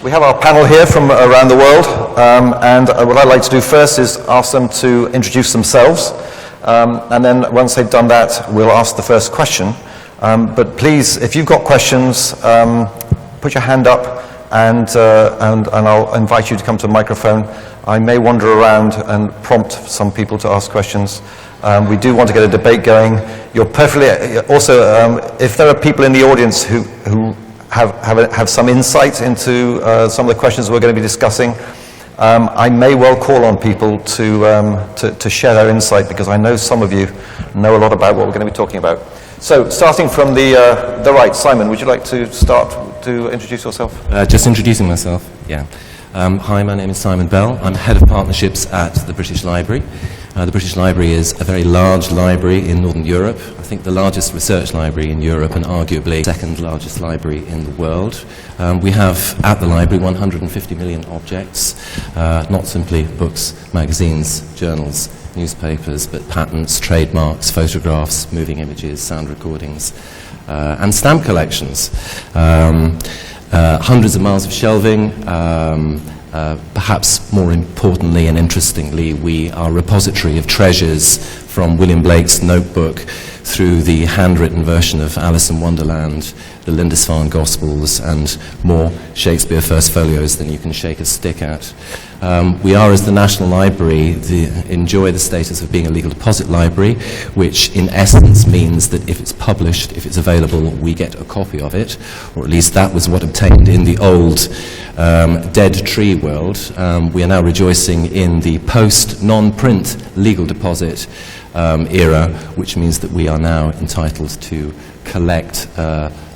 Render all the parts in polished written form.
We have our panel here from around the world, and what I'd like to do first is ask them to introduce themselves, and then once they've done that, we'll ask the first question. But please, if you've got questions, put your hand up, and I'll invite you to come to the microphone. I may wander around and prompt some people to ask questions. We do want to get a debate going. You're perfectly, also, if there are people in the audience who have some insight into some of the questions we're going to be discussing, I may well call on people to share their insight, because I know some of you know a lot about what we're going to be talking about. So, starting from the right, Simon, would you like to start to introduce yourself? Just introducing myself, yeah. Hi, my name is Simon Bell. I'm Head of Partnerships at the British Library. The British Library is a very large library in Northern Europe. I think the largest research library in Europe, and arguably the second largest library in the world. We have at the library 150 million objects, not simply books, magazines, journals, newspapers, but patents, trademarks, photographs, moving images, sound recordings, and stamp collections. Hundreds of miles of shelving. Perhaps more importantly and interestingly, we are a repository of treasures, from William Blake's notebook through the handwritten version of Alice in Wonderland, the Lindisfarne Gospels, and more Shakespeare first folios than you can shake a stick at. We are, as the National Library, enjoy the status of being a legal deposit library, which in essence means that if it's published, if it's available, we get a copy of it, or at least that was what obtained in the old dead tree world. We are now rejoicing in the post-non-print legal deposit era, which means that we are now entitled to collect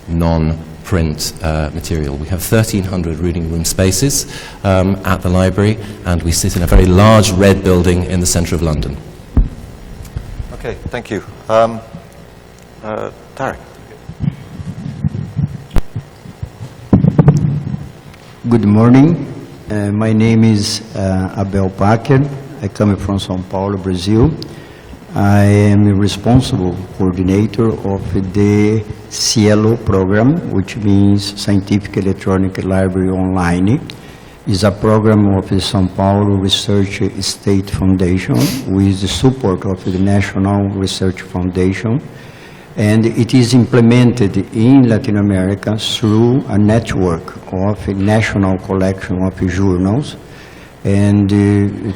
non-print material. We have 1,300 reading room spaces at the library, and we sit in a very large red building in the centre of London. Okay, thank you. Tarek. Good morning. My name is Abel Parkin. I come from São Paulo, Brazil. I am a responsible coordinator of the Cielo program, which means Scientific Electronic Library Online. It's a program of the São Paulo Research State Foundation with the support of the National Research Foundation. And it is implemented in Latin America through a network of a national collection of journals. And in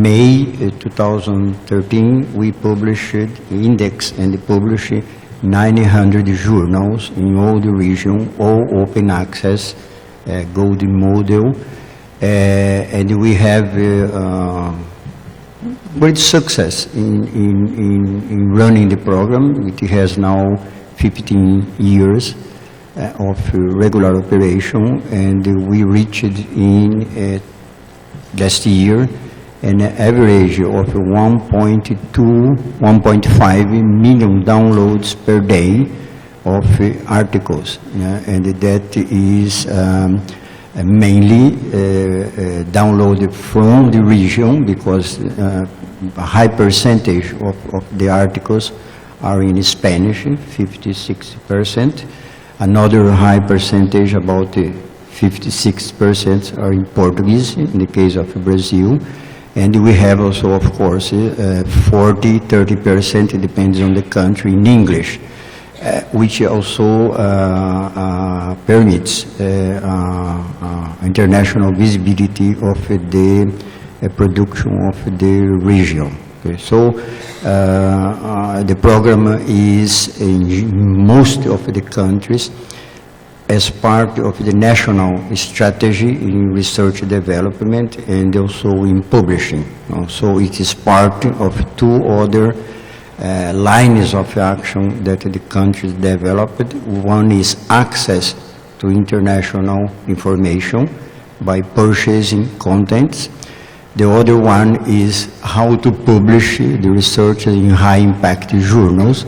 May 2013, we published, indexed and published 900 journals in all the region, all open access, golden model. And we have great success in running the program. It has now 15 years of regular operation, and we reached in last year an average of 1.5 million downloads per day of articles, and that is mainly downloaded from the region, because a high percentage of the articles are in Spanish, 50-60%. Another high percentage, about 56%, are in Portuguese, in the case of Brazil. And we have also, of course, 40-30%, it depends on the country, in English, which also permits international visibility of the production of the region. Okay, so the program is in most of the countries as part of the national strategy in research development and also in publishing. So it is part of two other lines of action that the countries developed. One is access to international information by purchasing contents. The other one is how to publish the research in high-impact journals.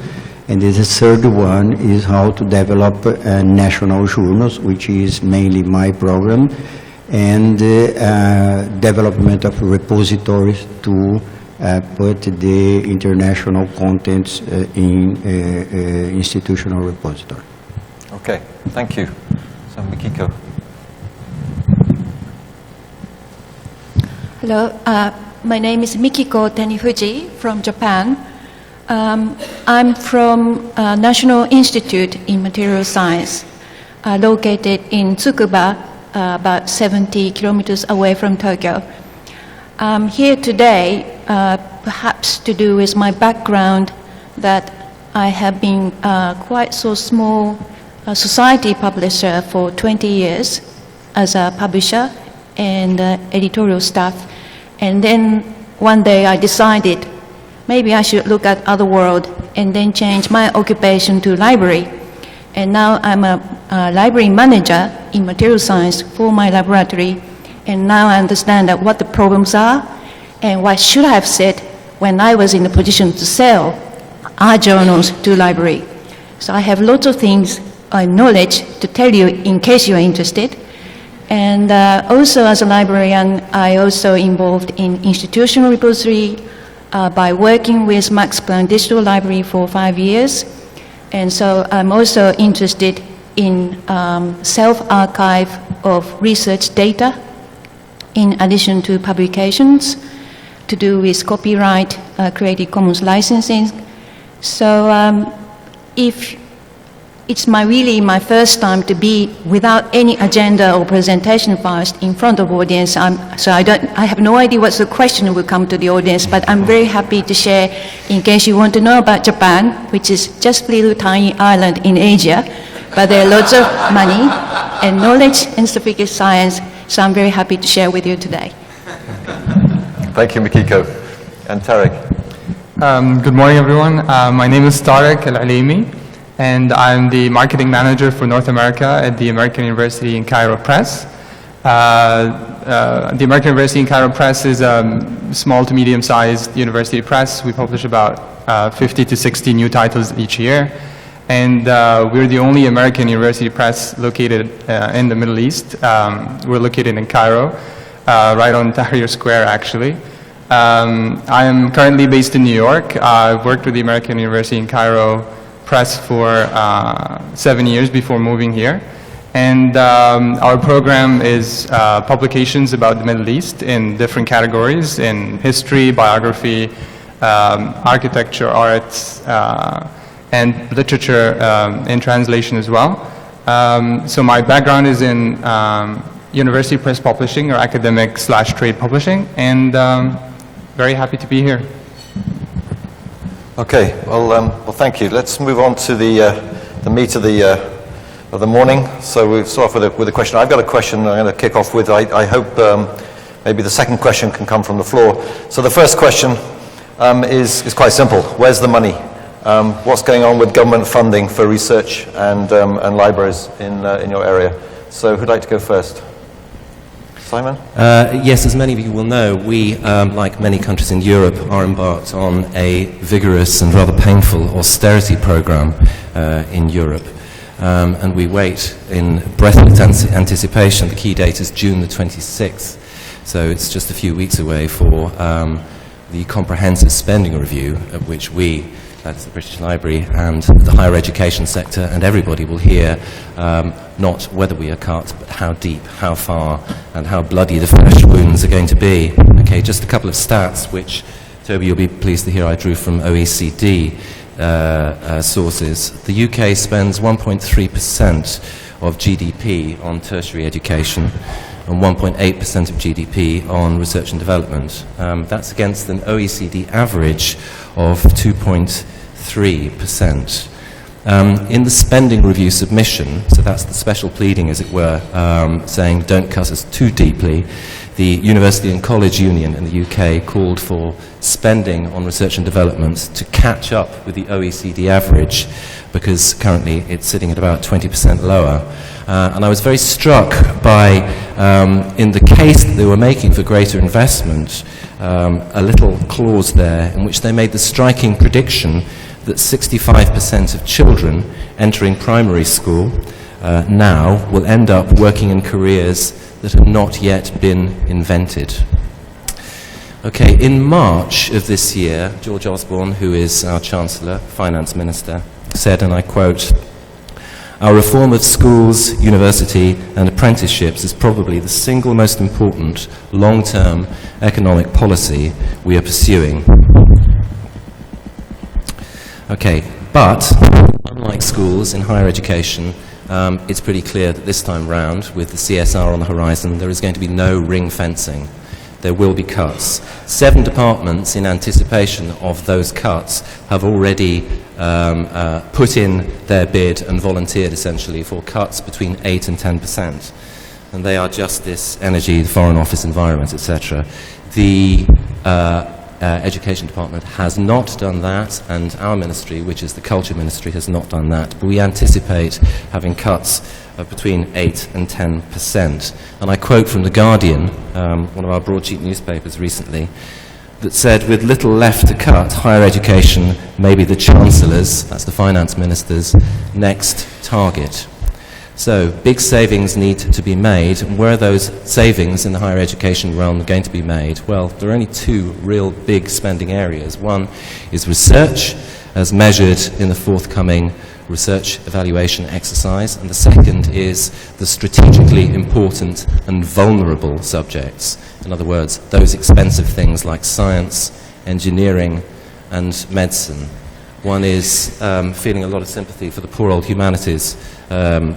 And the third one is how to develop national journals, which is mainly my program, and development of repositories to put the international contents in institutional repository. Okay, thank you. So, Mikiko. Hello, my name is Mikiko Tenifuji from Japan. I'm from National Institute in Material Science, located in Tsukuba, about 70 kilometers away from Tokyo. I'm here today, perhaps to do with my background, that I have been quite so small society publisher for 20 years as a publisher and editorial staff. And then one day I decided maybe I should look at other world and then change my occupation to library. And now I'm a library manager in material science for my laboratory. And now I understand that what the problems are and what should I have said when I was in the position to sell our journals to library. So I have lots of things, knowledge to tell you in case you're interested. And also as a librarian, I also involved in institutional repository by working with Max Planck Digital Library for 5 years. And so I'm also interested in self-archive of research data in addition to publications to do with copyright, Creative Commons licensing. So if it's really my first time to be without any agenda or presentation first in front of audience. I have no idea what the question will come to the audience, but I'm very happy to share in case you want to know about Japan, which is just a little tiny island in Asia, but there are lots of money and knowledge and sophisticated science, so I'm very happy to share with you today. Thank you, Mikiko. And Tarek. Good morning, everyone. My name is Tarek Al-Alimi, and I'm the marketing manager for North America at the American University in Cairo Press. The American University in Cairo Press is a small to medium-sized university press. We publish about 50 to 60 new titles each year. And we're the only American university press located in the Middle East. We're located in Cairo, right on Tahrir Square, actually. I am currently based in New York. I've worked with the American University in Cairo Press for 7 years before moving here. And our program is publications about the Middle East in different categories, in history, biography, architecture, arts, and literature in translation as well. So my background is in university press publishing or academic/trade publishing, and very happy to be here. Okay, well, thank you. Let's move on to the meat of the morning. So we'll start off with a question. I've got a question I'm going to kick off with. I hope maybe the second question can come from the floor. So the first question is quite simple. Where's the money? What's going on with government funding for research and libraries in your area? So who'd like to go first? Simon? Yes, as many of you will know, we, like many countries in Europe, are embarked on a vigorous and rather painful austerity program in Europe. And we wait in breathless anticipation. The key date is June the 26th. So it's just a few weeks away for the comprehensive spending review, of which we, that is the British Library, and the higher education sector, and everybody will hear not whether we are cut, but how deep, how far, and how bloody the flesh wounds are going to be. Okay, just a couple of stats, which, Toby, you'll be pleased to hear I drew from OECD sources. The UK spends 1.3% of GDP on tertiary education and 1.8% of GDP on research and development. That's against an OECD average of 2.3%. In the spending review submission, so that's the special pleading, as it were, saying don't cut us too deeply, the University and College Union in the UK called for spending on research and development to catch up with the OECD average, because currently it's sitting at about 20% lower. And I was very struck by, in the case that they were making for greater investment, a little clause there in which they made the striking prediction that 65% of children entering primary school now will end up working in careers that have not yet been invented. Okay, in March of this year, George Osborne, who is our Chancellor, Finance Minister, said, and I quote, Our reform of schools, university and apprenticeships is probably the single most important long-term economic policy we are pursuing. Okay, but unlike schools in higher education, it's pretty clear that this time round, with the CSR on the horizon, there is going to be no ring fencing. There will be cuts. 7 departments, in anticipation of those cuts, have already put in their bid and volunteered essentially for cuts between 8 and 10%. And they are Justice, Energy, the Foreign Office, Environment, etc. The Education Department has not done that, and our ministry, which is the Culture Ministry, has not done that. But we anticipate having cuts of between 8 and 10%. And I quote from The Guardian, one of our broadsheet newspapers recently, that said, with little left to cut, higher education may be the Chancellor's, that's the Finance Minister's, next target. So, big savings need to be made, and where are those savings in the higher education realm going to be made? Well, there are only 2 real big spending areas. One is research, as measured in the forthcoming research evaluation exercise, and the second is the strategically important and vulnerable subjects. In other words, those expensive things like science, engineering, and medicine. One is feeling a lot of sympathy for the poor old humanities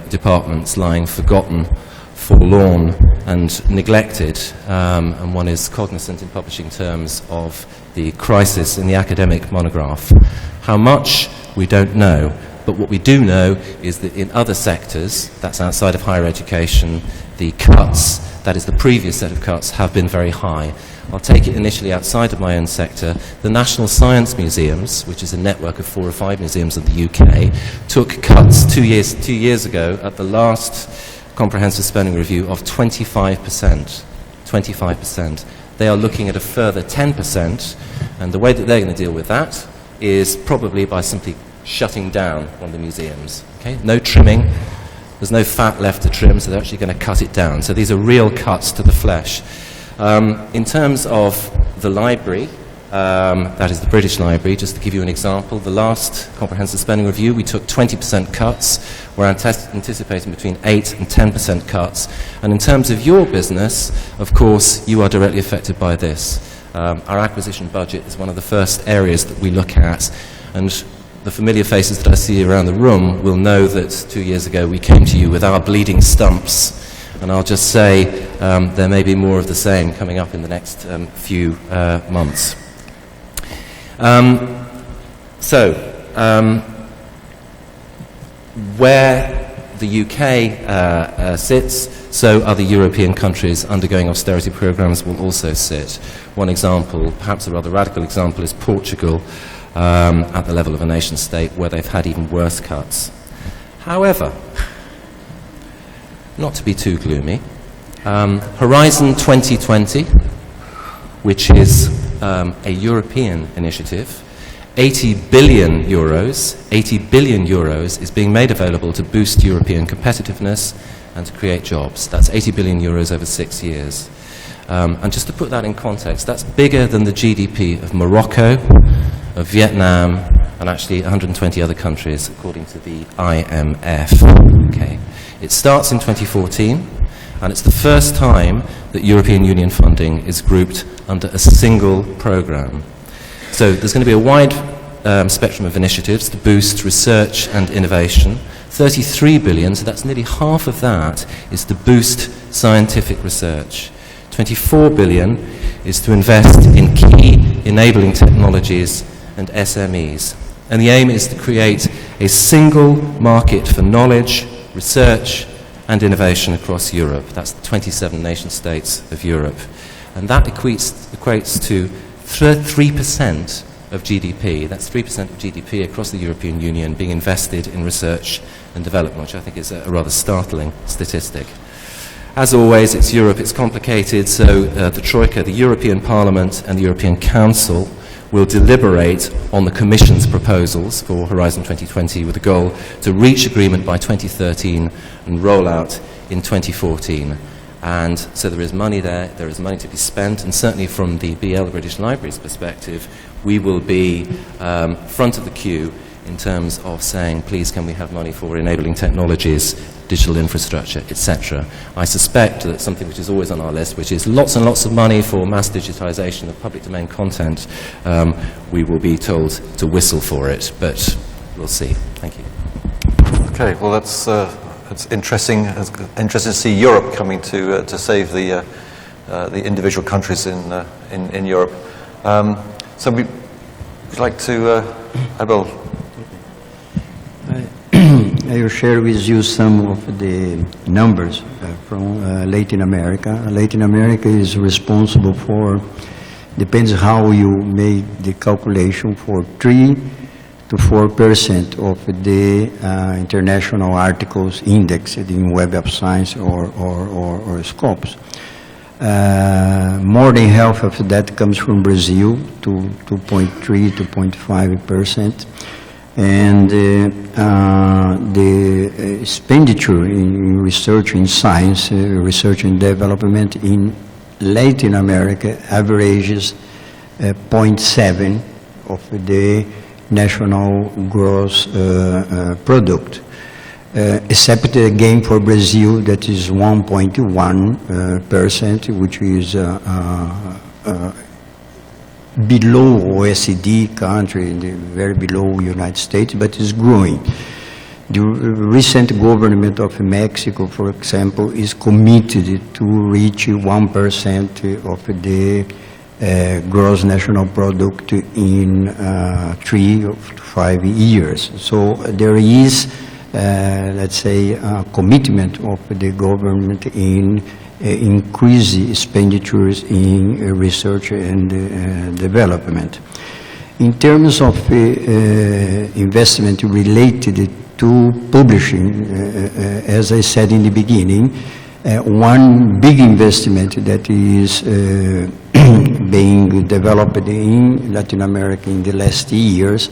departments lying forgotten, forlorn, and neglected, and one is cognizant in publishing terms of the crisis in the academic monograph. How much, we don't know. But what we do know is that in other sectors, that's outside of higher education, the cuts, that is the previous set of cuts, have been very high. I'll take it initially outside of my own sector. The National Science Museums, which is a network of 4 or 5 museums in the UK, took cuts 2 years ago at the last comprehensive spending review of 25%. 25%. They are looking at a further 10%, and the way that they're going to deal with that is probably by simply shutting down one of the museums. Okay? No trimming, there's no fat left to trim, so they're actually going to cut it down. So these are real cuts to the flesh. In terms of the library, that is the British Library, just to give you an example, the last comprehensive spending review, we took 20% cuts. We're anticipating between 8 and 10% cuts. And in terms of your business, of course, you are directly affected by this. Our acquisition budget is one of the first areas that we look at, and the familiar faces that I see around the room will know that 2 years ago we came to you with our bleeding stumps, and I'll just say there may be more of the same coming up in the next few months. Where the UK sits, so other European countries undergoing austerity programs will also sit. One example, perhaps a rather radical example, is Portugal, at the level of a nation state, where they've had even worse cuts. However, not to be too gloomy, Horizon 2020, which is a European initiative, 80 billion euros is being made available to boost European competitiveness and to create jobs. That's 80 billion euros over 6 years. And just to put that in context, that's bigger than the GDP of Morocco, of Vietnam, and actually 120 other countries, according to the IMF. Okay. It starts in 2014, and it's the first time that European Union funding is grouped under a single program. So there's going to be a wide spectrum of initiatives to boost research and innovation. 33 billion, so that's nearly half of that, is to boost scientific research. 24 billion is to invest in key enabling technologies and SMEs. And the aim is to create a single market for knowledge, research and innovation across Europe. That's the 27 nation states of Europe. And that equates to 3% of GDP. That's 3% of GDP across the European Union being invested in research and development, which I think is a rather startling statistic. As always, it's Europe, it's complicated, so the Troika, the European Parliament and the European Council will deliberate on the Commission's proposals for Horizon 2020 with a goal to reach agreement by 2013 and roll out in 2014. And so there is money there is money to be spent, and certainly from the BL, the British Library's perspective, we will be front of the queue in terms of saying, please can we have money for enabling technologies, digital infrastructure, etc. I suspect that something which is always on our list, which is lots and lots of money for mass digitization of public domain content, we will be told to whistle for it, but we'll see. Thank you. Okay, well that's interesting. It's interesting to see Europe coming to save the individual countries in Europe. So we'd like to, Abel. I will share with you some of the numbers from Latin America. Latin America is responsible for, depends how you make the calculation, for 3 to 4% of the international articles indexed in Web of Science or Scopus. More than half of that comes from Brazil, to 2.3 to 2.5%. And the expenditure in research in science, research and development in Latin America averages 0.7 of the national gross product. Except again for Brazil, that is 1.1%, which is below OECD country, very below United States, but is growing. The recent government of Mexico, for example, is committed to reach 1% of the gross national product in 3 to 5 years. So there is, let's say, a commitment of the government in increase expenditures in research and development. In terms of investment related to publishing, as I said in the beginning, one big investment that is being developed in Latin America in the last years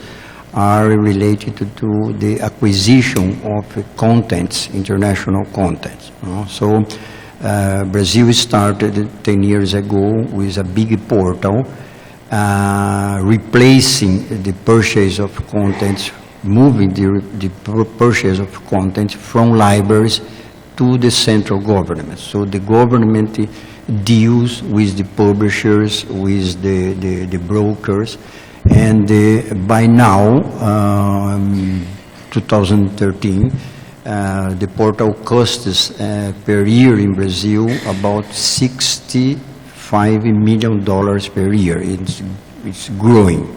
are related to the acquisition of contents, international contents. So Brazil started 10 years ago with a big portal replacing the purchase of contents, moving the purchase of contents from libraries to the central government. So the government deals with the publishers, with the brokers, and by now, 2013, the portal costs per year in Brazil about $65 million per year. It's growing.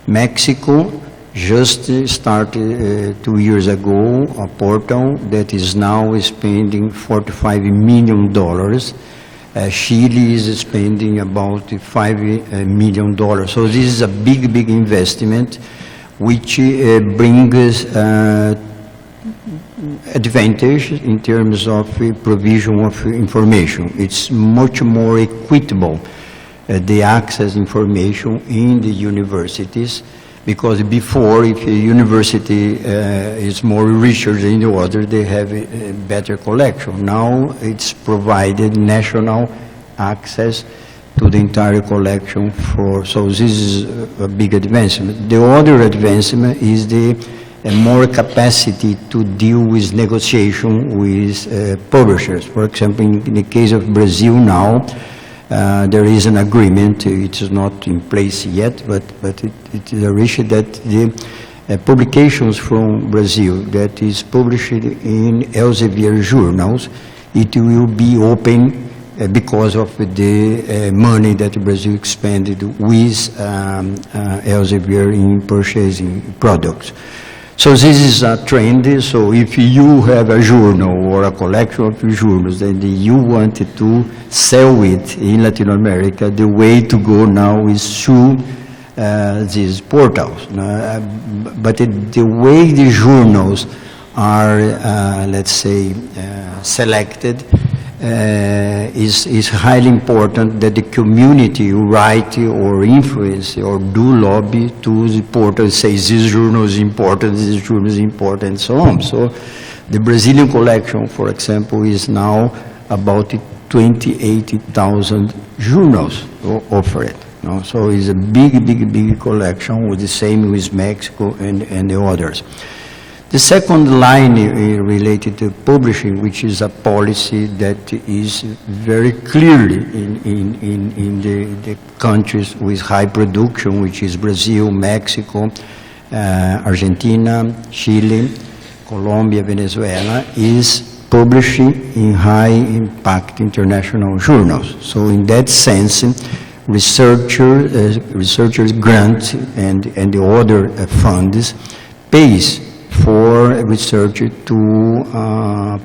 Mexico just started 2 years ago a portal that is now spending $45 million. Chile is spending about $5 million. So this is a big, big investment which brings advantage in terms of provision of information. It's much more equitable, the access information in the universities, because before, if a university is more richer than the other, they have a better collection. Now it's provided national access to the entire collection so this is a big advancement. The other advancement is the more capacity to deal with negotiation with publishers. For example, in the case of Brazil now, there is an agreement. It is not in place yet, but it is a issue that the publications from Brazil that is published in Elsevier journals, it will be open because of the money that Brazil expended with Elsevier in purchasing products. So this is a trend. So if you have a journal or a collection of journals and you wanted to sell it in Latin America, the way to go now is through these portals. But the way the journals are, let's say, selected is highly important that the community write or influence or do lobby to the portal, say this journal is important, this journal is important, and so on. So the Brazilian collection, for example, is now about 28,000 journals offered. No? So it's a big collection, with the same with Mexico and the others. The second line related to publishing, which is a policy that is very clearly in the countries with high production, which is Brazil, Mexico, Argentina, Chile, Colombia, Venezuela, is publishing in high-impact international journals. So in that sense, researchers grant and the other funds pays for research to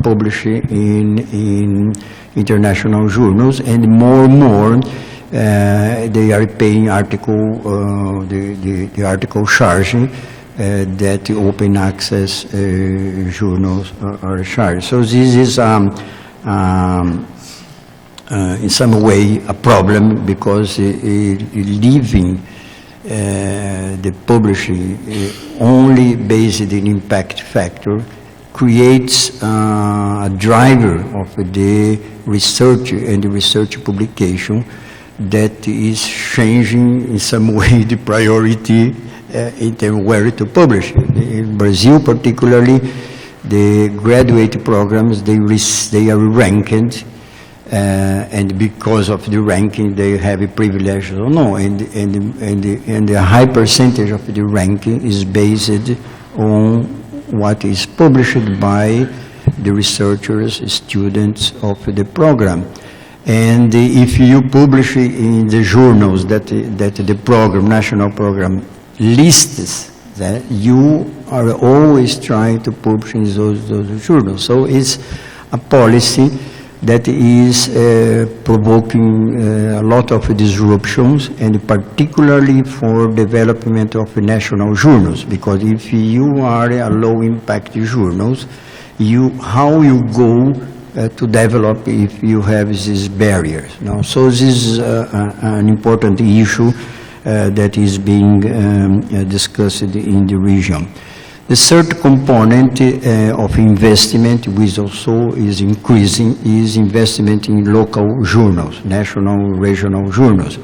publish in international journals, and more they are paying the article charge that open access journals are charged. So this is in some way a problem, because leaving the publishing only based in impact factor creates a driver of the research and the research publication that is changing in some way the priority in terms of where to publish. In Brazil particularly, the graduate programs, they are ranked, and because of the ranking they have a privilege or no, and the high percentage of the ranking is based on what is published by the researchers, students of the program. And if you publish in the journals that the program, national program, lists, that you are always trying to publish in those journals. So it's a policy that is provoking a lot of disruptions, and particularly for development of national journals, because if you are a low-impact journals, how you go to develop if you have these barriers. No? So this is an important issue that is being discussed in the region. The third component of investment, which also is increasing, is investment in local journals, national, regional journals.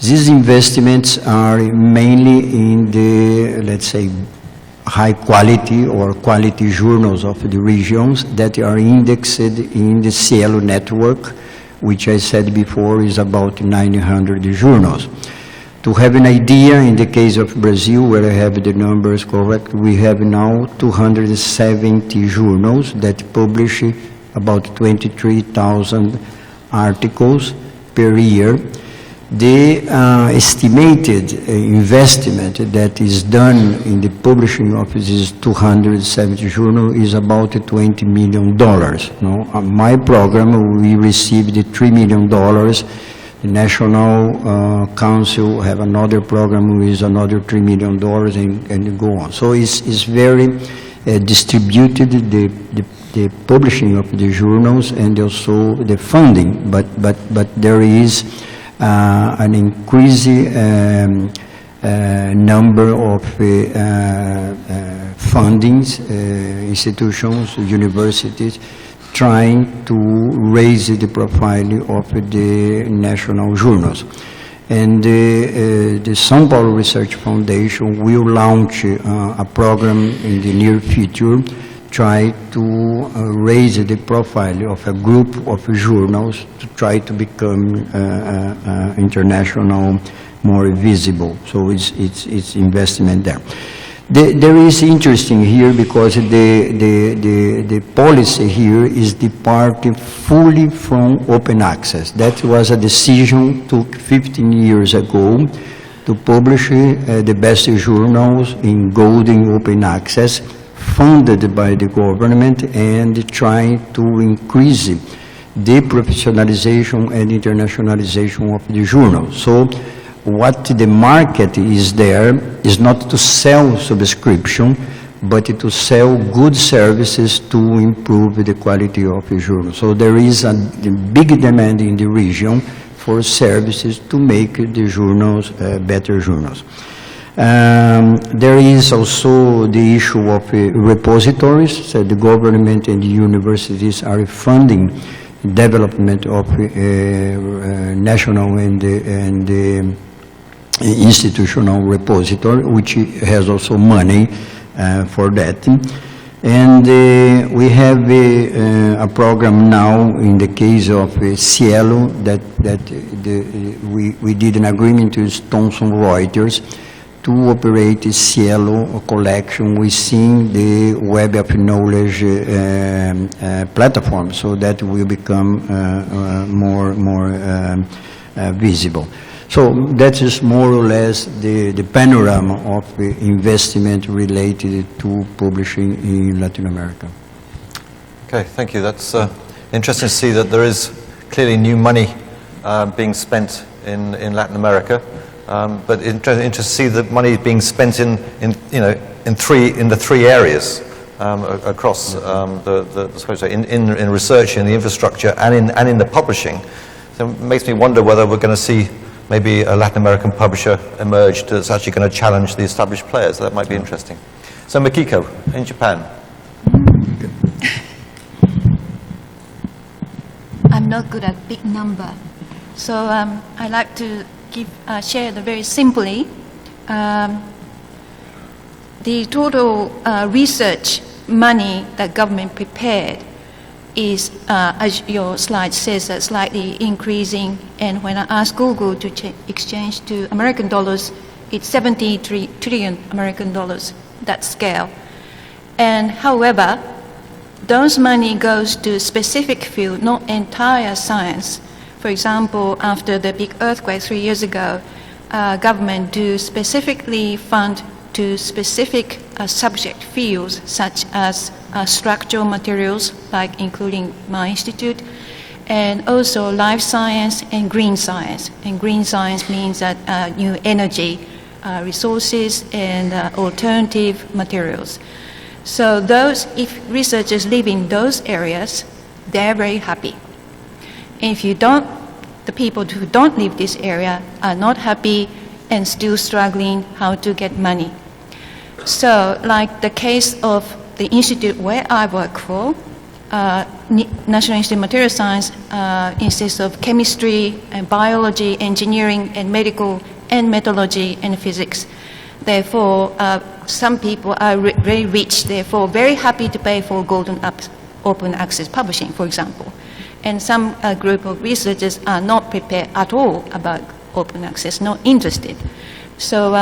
These investments are mainly in the, let's say, high quality or quality journals of the regions that are indexed in the Cielo network, which I said before is about 900 journals. To have an idea, in the case of Brazil, where I have the numbers correct, we have now 270 journals that publish about 23,000 articles per year. The estimated investment that is done in the publishing of these 270 journals is about $20 million. No? On my program, we received $3 million. The National Council have another program with another $3 million and go on. So it's very distributed, the publishing of the journals and also the funding, but there is an increasing number of fundings, institutions, universities, trying to raise the profile of the national journals. And the São Paulo Research Foundation will launch a program in the near future, try to raise the profile of a group of journals to try to become international, more visible. So it's investment there. There is interesting here because the policy here is departing fully from open access. That was a decision took 15 years ago to publish the best journals in golden open access, funded by the government, and trying to increase the professionalization and internationalization of the journal. So what the market is there is not to sell subscription, but to sell good services to improve the quality of the journal. So there is a big demand in the region for services to make the journals better journals. There is also the issue of repositories. So the government and the universities are funding development of national and institutional repository, which has also money for that. And we have a program now in the case of Cielo that we did an agreement with Thomson Reuters to operate a Cielo collection within the Web of Knowledge platform, so that will become more visible. So that is more or less the panorama of the investment related to publishing in Latin America. Okay, thank you. That's interesting to see that there is clearly new money being spent in Latin America, but interesting to see that money being spent in the three areas across in research, in the infrastructure, and in the publishing. So it makes me wonder whether we're going to see maybe a Latin American publisher emerge that's actually going to challenge the established players. That might be interesting. So Mikiko, in Japan. I'm not good at big number. So I like to share the very simply. The total research money that government prepared is, as your slide says, slightly increasing. And when I asked Google to exchange to American dollars, it's 73 trillion American dollars, that scale. And however, those money goes to specific field, not entire science. For example, after the big earthquake 3 years ago, government do specifically fund to specific subject fields such as structural materials, like including my institute, and also life science and green science. And green science means that new energy resources and alternative materials. So those, if researchers live in those areas, they're very happy. And if you don't, the people who don't live this area are not happy and still struggling how to get money. So like the case of the institute where I work for, National Institute of Material Science insists of chemistry and biology, engineering and medical and metallurgy and physics. Therefore, some people are very rich, therefore very happy to pay for open access publishing, for example. And some group of researchers are not prepared at all about open access, not interested. So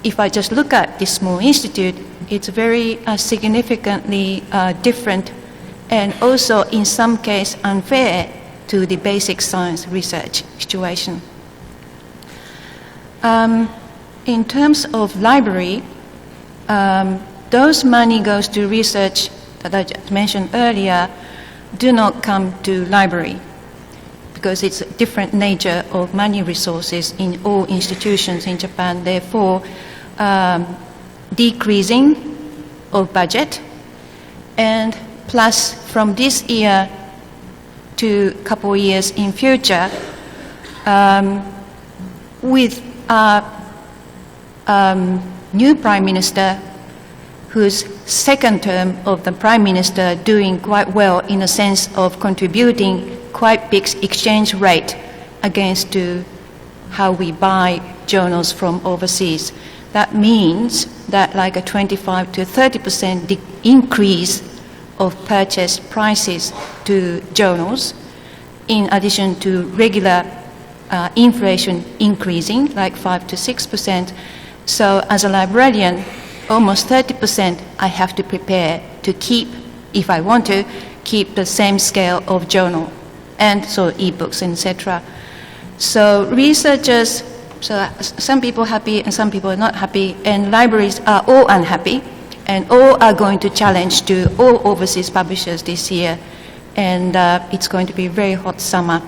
if I just look at this small institute, it's very significantly different and also in some case unfair to the basic science research situation. In terms of library, those money goes to research that I just mentioned earlier do not come to library because it's a different nature of money resources in all institutions in Japan, therefore decreasing of budget, and plus from this year to a couple of years in future, with new Prime Minister whose second term of the Prime Minister doing quite well in a sense of contributing quite big exchange rate against to how we buy journals from overseas. That means that like a 25 to 30% increase of purchase prices to journals, in addition to regular inflation increasing, like 5 to 6%. So as a librarian, almost 30% I have to prepare to keep, if I want to, keep the same scale of journal, and so ebooks, etc. So researchers, so some people happy and some people are not happy, and libraries are all unhappy, and all are going to challenge to all overseas publishers this year, and it's going to be a very hot summer.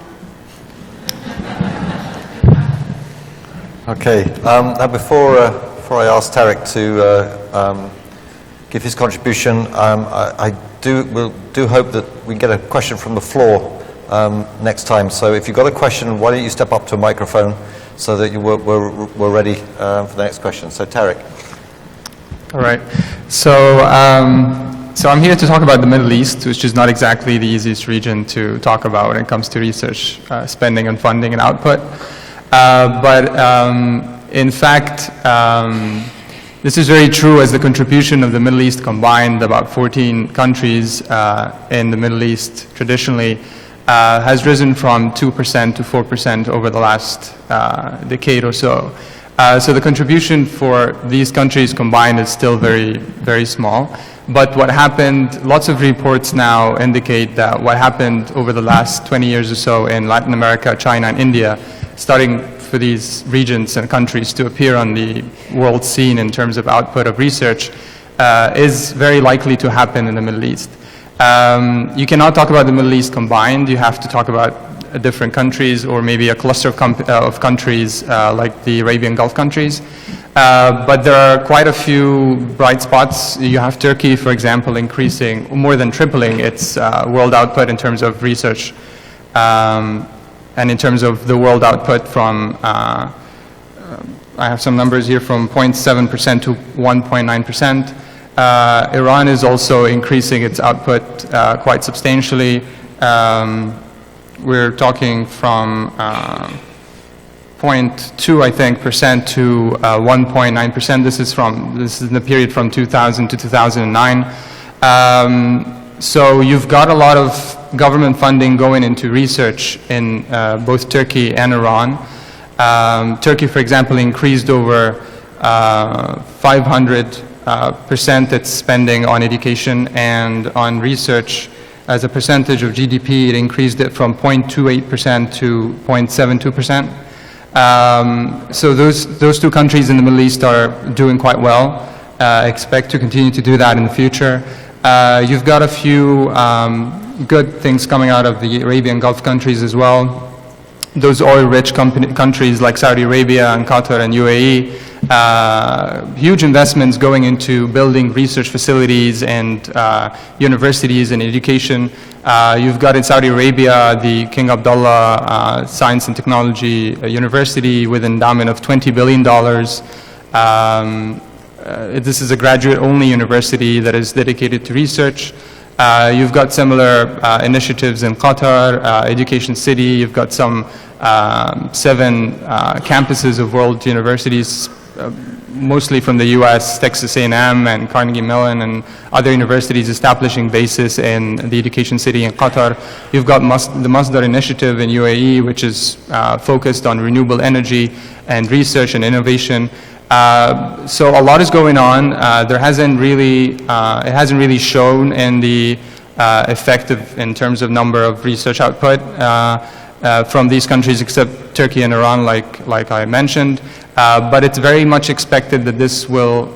Okay, now before I ask Tarek to give his contribution, I do hope that we get a question from the floor next time. So if you've got a question, why don't you step up to a microphone so that we're ready for the next question. So Tarek. All right. So I'm here to talk about the Middle East, which is not exactly the easiest region to talk about when it comes to research spending and funding and output. But In fact, this is very true as the contribution of the Middle East combined, about 14 countries in the Middle East traditionally, has risen from 2% to 4% over the last decade or so. So the contribution for these countries combined is still very, very small. But what happened, lots of reports now indicate that what happened over the last 20 years or so in Latin America, China, and India, starting for these regions and countries to appear on the world scene in terms of output of research, is very likely to happen in the Middle East. You cannot talk about the Middle East combined. You have to talk about different countries, or maybe a cluster of countries like the Arabian Gulf countries. But there are quite a few bright spots. You have Turkey, for example, increasing, more than tripling its world output in terms of research, and in terms of the world output from, I have some numbers here, from 0.7% to 1.9%. Iran is also increasing its output quite substantially. We're talking from 0.2, I think, percent to 1.9%. This is in the period from 2000 to 2009. So you've got a lot of government funding going into research in both Turkey and Iran. Turkey, for example, increased over 500% its spending on education and on research. As a percentage of GDP, it increased it from 0.28% to 0.72%. So those two countries in the Middle East are doing quite well. Expect to continue to do that in the future. You've got a few good things coming out of the Arabian Gulf countries as well. Those oil-rich countries like Saudi Arabia and Qatar and UAE, huge investments going into building research facilities and universities and education. You've got in Saudi Arabia the King Abdullah Science and Technology University with an endowment of $20 billion. This is a graduate-only university that is dedicated to research. You've got similar initiatives in Qatar, Education City. You've got some 7 campuses of world universities, mostly from the US, Texas A&M and Carnegie Mellon and other universities establishing bases in the Education City in Qatar. You've got the Masdar initiative in UAE, which is focused on renewable energy and research and innovation. So a lot is going on. It hasn't really shown in the effect in terms of number of research output from these countries, except Turkey and Iran, like I mentioned. But it's very much expected that this will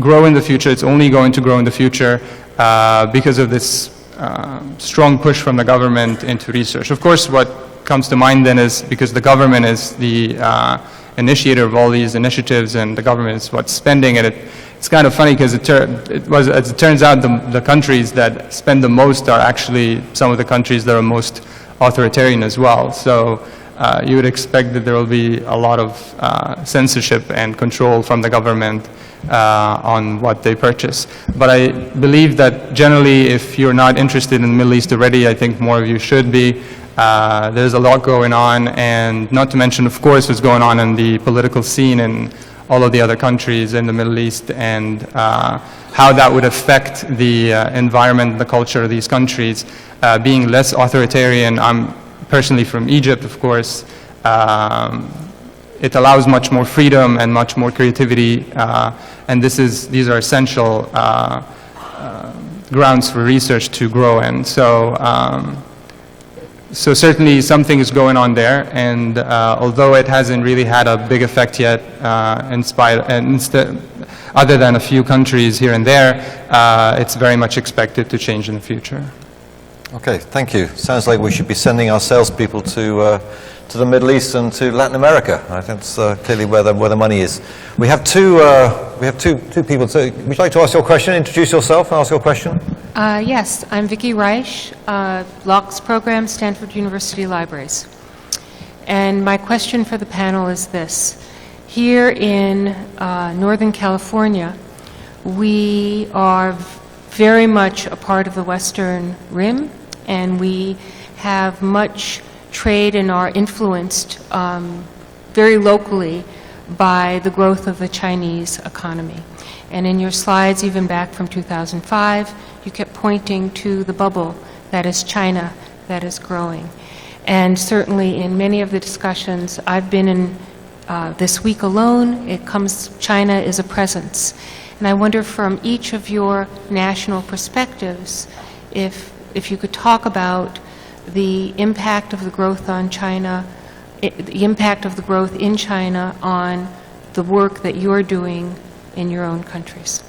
grow in the future. It's only going to grow in the future because of this strong push from the government into research. Of course, what comes to mind then is, because the government is the initiator of all these initiatives and the government is what's spending it. It's kind of funny because as it turns out, the countries that spend the most are actually some of the countries that are most authoritarian as well. So you would expect that there will be a lot of censorship and control from the government on what they purchase. But I believe that generally, if you're not interested in the Middle East already, I think more of you should be. There's a lot going on, and not to mention, of course, what's going on in the political scene in all of the other countries in the Middle East, and how that would affect the environment, the culture of these countries. Being less authoritarian, I'm personally from Egypt, of course. It allows much more freedom and much more creativity, and these are essential grounds for research to grow in. So certainly something is going on there, and although it hasn't really had a big effect yet, other than a few countries here and there, it's very much expected to change in the future. Okay, thank you. Sounds like we should be sending our salespeople to the Middle East and to Latin America. I think that's clearly where the money is. We have two people. So would you like to ask your question? Introduce yourself and ask your question. Yes, I'm Vicki Reich, Locke's program, Stanford University Libraries. And my question for the panel is this. Here in Northern California, we are very much a part of the Western Rim, and we have much trade and are influenced very locally by the growth of the Chinese economy. And in your slides, even back from 2005, you kept pointing to the bubble that is China that is growing. And certainly in many of the discussions I've been in this week alone, China is a presence. And I wonder from each of your national perspectives, if you could talk about the impact of the growth on China, the impact of the growth in China on the work that you're doing in your own countries.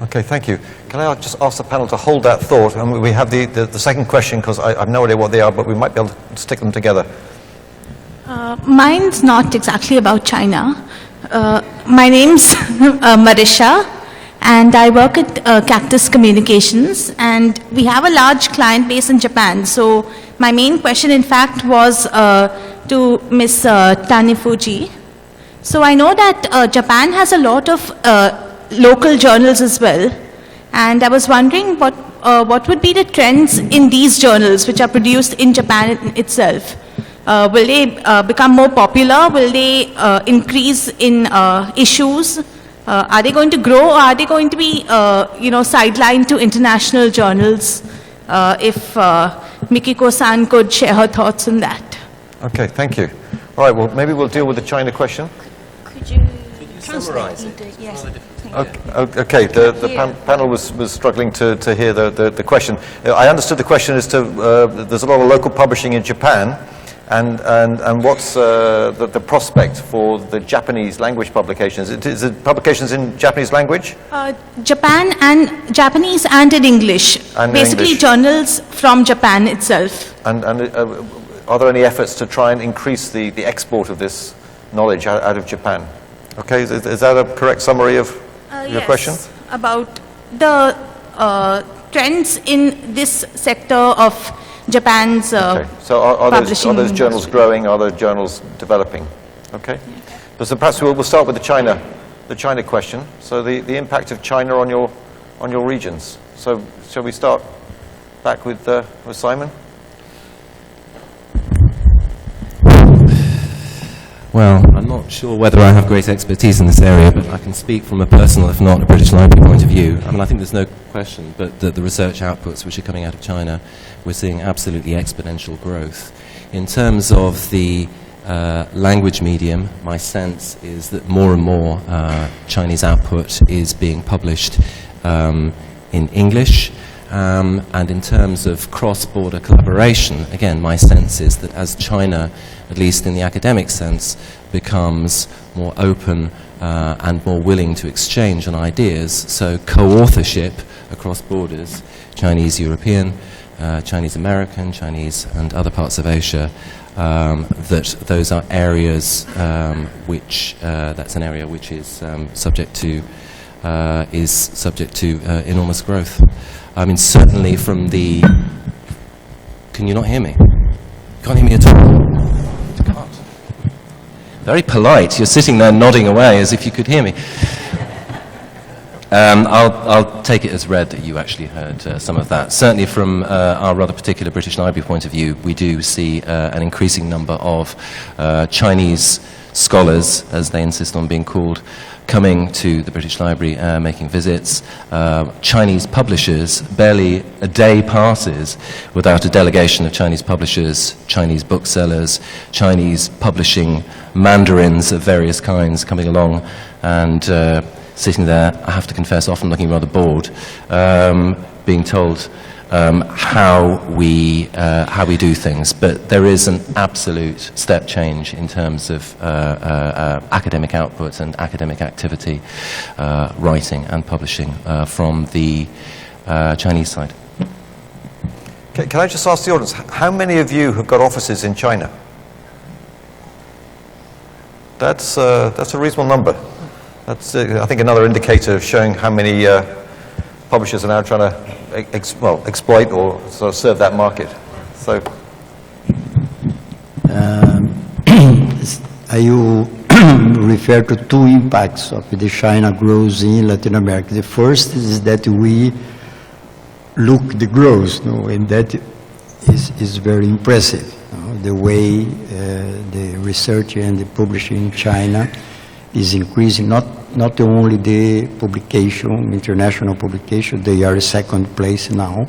Okay, thank you. Can I just ask the panel to hold that thought? And we have the second question, because I have no idea what they are, but we might be able to stick them together. Mine's not exactly about China. My name's Marisha, and I work at Cactus Communications, and we have a large client base in Japan. So my main question, in fact, was to Ms. Tanifuji. So I know that Japan has a lot of local journals as well, and I was wondering what would be the trends in these journals which are produced in Japan itself. Will they become more popular? Will they increase in issues? Are they going to grow, or are they going to be sidelined to international journals? If Mikiko-san could share her thoughts on that. Okay, thank you. All right, well, maybe we'll deal with the China question. Could you summarize it? Yes. Okay, the panel was struggling to hear the question. I understood the question is there's a lot of local publishing in Japan, and what's the prospect for the Japanese language publications? Is it publications in Japanese language? Japanese and in English. And basically English. Journals from Japan itself. And are there any efforts to try and increase the export of this knowledge out of Japan? Okay, is that a correct summary of your question? About the trends in this sector of Japan's okay. So are publishing those journals industry. growing? Are those journals developing? Okay. Yeah. So perhaps we'll start with the China question. So the impact of China on your regions. So shall we start back with Simon? Well, I'm not sure whether I have great expertise in this area, but I can speak from a personal, if not a British Library point of view. I mean, I think there's no question, but the research outputs which are coming out of China, we're seeing absolutely exponential growth. In terms of the language medium, my sense is that more and more Chinese output is being published in English. And in terms of cross-border collaboration, again, my sense is that as China, at least in the academic sense, becomes more open and more willing to exchange on ideas, so co-authorship across borders, Chinese-European, Chinese-American, Chinese and other parts of Asia, that those are areas that's an area which is subject to enormous growth. I mean, certainly from the... Can you not hear me? You can't hear me at all? You can't. Very polite. You're sitting there nodding away as if you could hear me. I'll take it as read that you actually heard some of that. Certainly from our rather particular British Library point of view, we do see an increasing number of Chinese scholars, as they insist on being called, coming to the British Library, making visits. Chinese publishers, barely a day passes without a delegation of Chinese publishers, Chinese booksellers, Chinese publishing mandarins of various kinds coming along and sitting there, I have to confess, often looking rather bored, being told how we do things. But there is an absolute step change in terms of academic output and academic activity, writing and publishing from the Chinese side. Can I just ask the audience, how many of you have got offices in China? That's a reasonable number. That's, I think, another indicator of showing how many publishers are now trying to exploit or sort of serve that market. So, you refer to two impacts of the China growth in Latin America. The first is that we look the growth, and that is very impressive. the way the research and the publishing in China is increasing, not only the publication, international publication, they are second place now,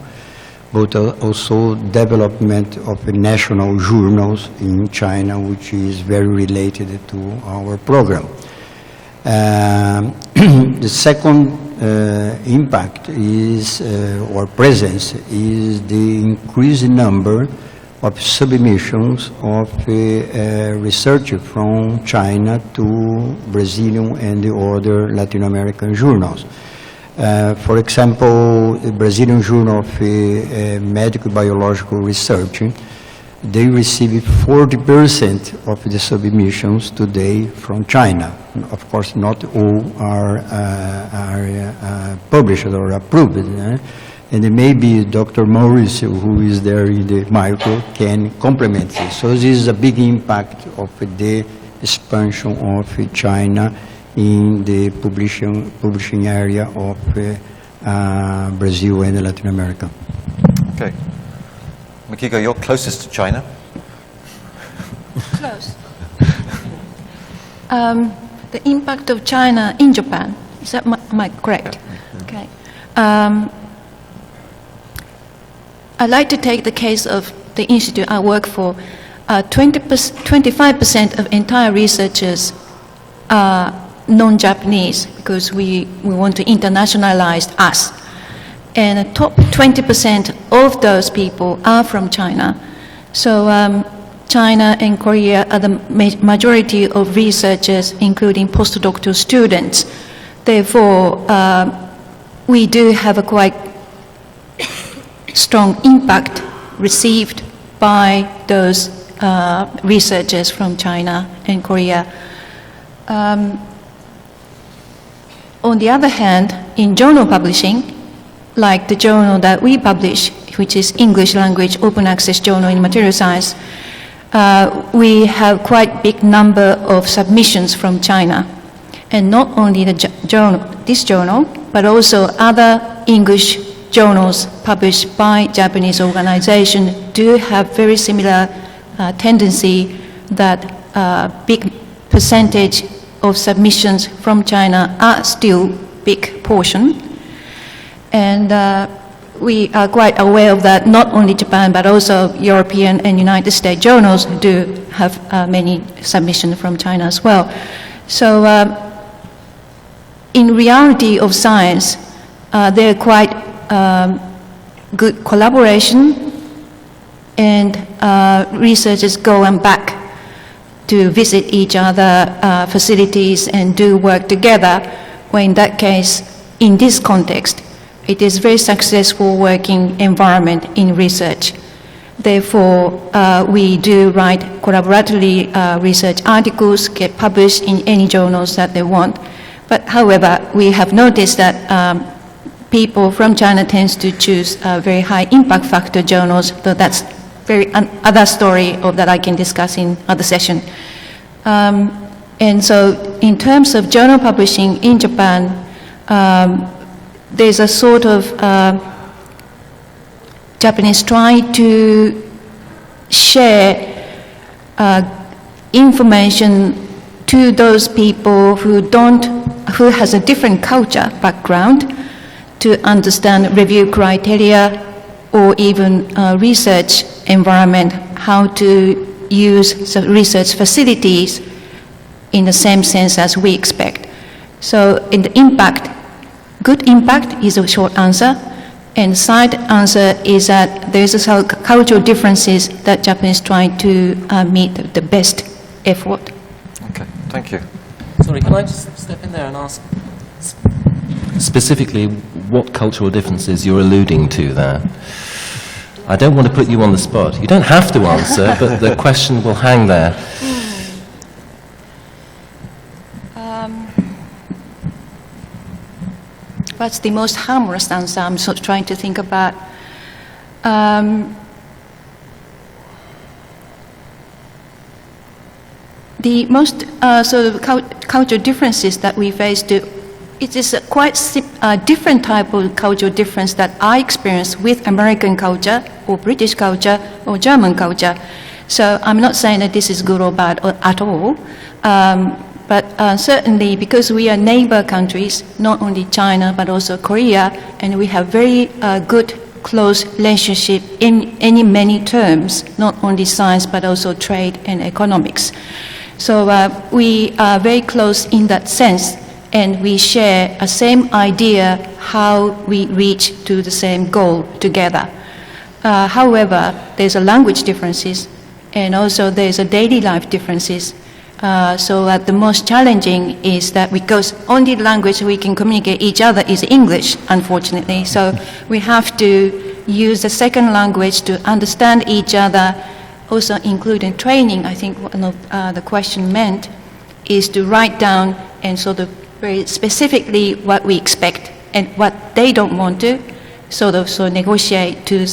but also development of national journals in China, which is very related to our program. The second impact is, or presence, is the increasing number of submissions of research from China to Brazilian and the other Latin American journals. For example, the Brazilian Journal of Medical Biological Research, they receive 40% of the submissions today from China. Of course, not all are published or approved. And maybe Dr. Maurice, who is there in the micro, can complement this. So this is a big impact of the expansion of China in the publishing area of Brazil and Latin America. Okay. Mikiko, you're closest to China. Close. The impact of China in Japan, is that am I correct? Okay. I'd like to take the case of the institute I work for. 25% of entire researchers are non-Japanese because we want to internationalize us. And the top 20% of those people are from China. So China and Korea are the majority of researchers, including postdoctoral students. Therefore, we do have a quite strong impact received by those researchers from China and Korea. On the other hand, in journal publishing, like the journal that we publish, which is English language open access journal in material science, we have quite big number of submissions from China. And not only this journal, but also other English journals published by Japanese organizations do have very similar tendency that big percentage of submissions from China are still big portion. And we are quite aware of that, not only Japan, but also European and United States journals do have many submissions from China as well. So in reality of science, there are quite good collaboration, and researchers go and back to visit each other facilities and do work together, where in that case, in this context, it is very successful working environment in research. Therefore, we do write collaboratively research articles, get published in any journals that they want. But however, we have noticed that people from China tends to choose very high impact factor journals, though that's very other story of that I can discuss in other session. And so in terms of journal publishing in Japan, there's a sort of Japanese try to share information to those people who has a different culture background, to understand review criteria or even research environment, how to use research facilities in the same sense as we expect. So in the impact, good impact is a short answer, and side answer is that there's a cultural differences that Japanese try to meet the best effort. Okay, thank you. Sorry, can I just step in there and ask specifically what cultural differences you're alluding to there? I don't want to put you on the spot. You don't have to answer, but the question will hang there. What's the most harmless answer? I'm sort of trying to think about. The most sort of cultural differences that we face, it is a quite different type of cultural difference that I experience with American culture or British culture or German culture. So I'm not saying that this is good or bad at all, but certainly because we are neighbor countries, not only China but also Korea, and we have very good close relationship in many terms, not only science but also trade and economics. So we are very close in that sense, and we share a same idea how we reach to the same goal together. However, there's a language differences, and also there's a daily life differences. So the most challenging is that because only language we can communicate each other is English, unfortunately. So we have to use the second language to understand each other, also including training. I think one of the question meant is to write down and sort of very specifically what we expect and what they don't want to, sort of negotiate to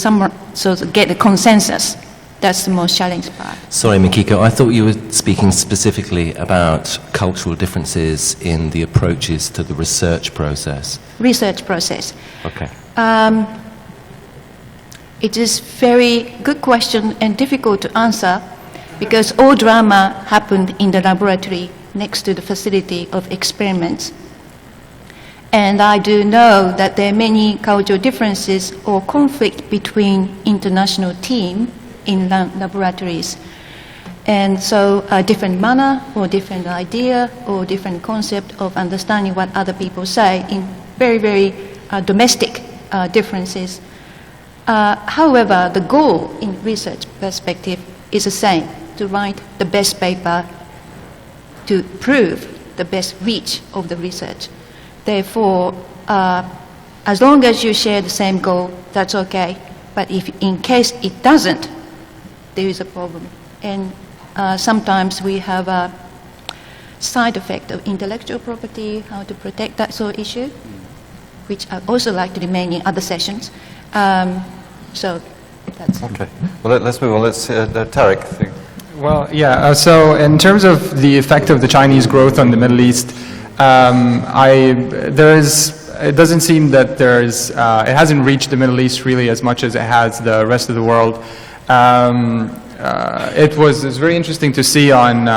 get a consensus. That's the most challenging part. Sorry, Mikiko, I thought you were speaking specifically about cultural differences in the approaches to the research process. Research process. Okay. It is very good question and difficult to answer because all drama happened in the laboratory next to the facility of experiments. And I do know that there are many cultural differences or conflict between international team in laboratories. And so a different manner or different idea or different concept of understanding what other people say in very, very domestic differences. However, the goal in research perspective is the same, to write the best paper to prove the best reach of the research. Therefore, as long as you share the same goal, that's okay. But if in case it doesn't, there is a problem. And sometimes we have a side effect of intellectual property, how to protect that sort of issue, which I also like to remain in other sessions. So that's Okay. Well, let's move on. Let's Tarek. Well, yeah, so in terms of the effect of the Chinese growth on the Middle East, it doesn't seem that it hasn't reached the Middle East really as much as it has the rest of the world. It was very interesting to see on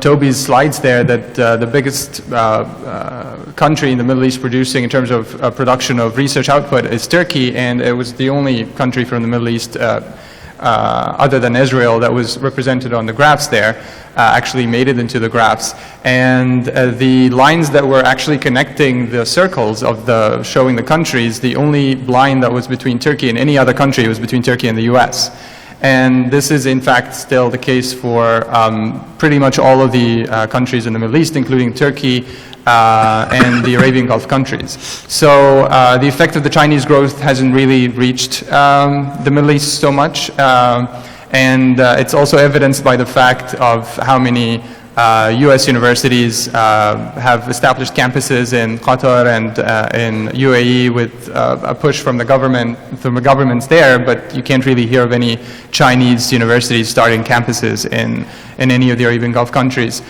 Toby's slides there that the biggest country in the Middle East producing in terms of production of research output is Turkey, and it was the only country from the Middle East other than Israel that was represented on the graphs there, actually made it into the graphs. And the lines that were actually connecting the circles of showing the countries, the only line that was between Turkey and any other country was between Turkey and the US. And this is in fact still the case for pretty much all of the countries in the Middle East, including Turkey and the Arabian Gulf countries. So the effect of the Chinese growth hasn't really reached the Middle East so much. And it's also evidenced by the fact of how many US universities have established campuses in Qatar and in UAE with a push from the governments there, but you can't really hear of any Chinese universities starting campuses in any of the Arabian Gulf countries.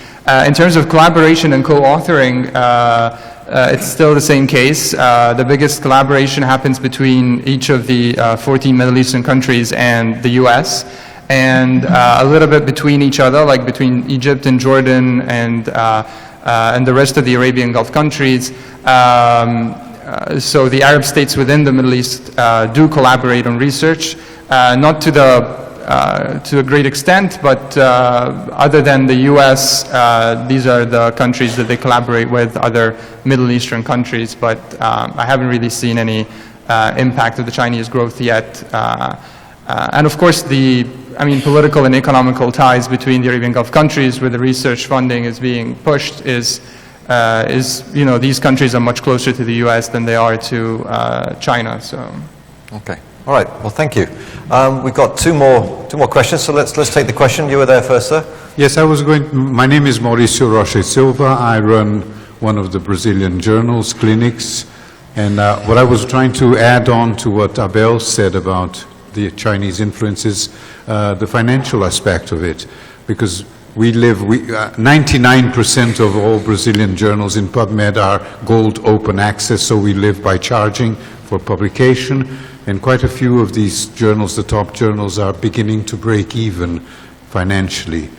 In terms of collaboration and co-authoring, it's still the same case. The biggest collaboration happens between each of the 14 Middle Eastern countries and the US. And a little bit between each other, like between Egypt and Jordan and the rest of the Arabian Gulf countries. So the Arab states within the Middle East do collaborate on research, not to a great extent, but other than the US, these are the countries that they collaborate with, other Middle Eastern countries, but I haven't really seen any impact of the Chinese growth yet. And of course, political and economical ties between the Arabian Gulf countries where the research funding is being pushed is these countries are much closer to the US than they are to China, so. Okay. All right. Well, thank you. We've got two more questions, so let's take the question. You were there first, sir. Yes, my name is Mauricio Rocha Silva. I run one of the Brazilian journals, Clinics, and what I was trying to add on to what Abel said about the Chinese influences, the financial aspect of it, because 99% of all Brazilian journals in PubMed are gold open access, so we live by charging for publication, and quite a few of these journals, the top journals, are beginning to break even financially.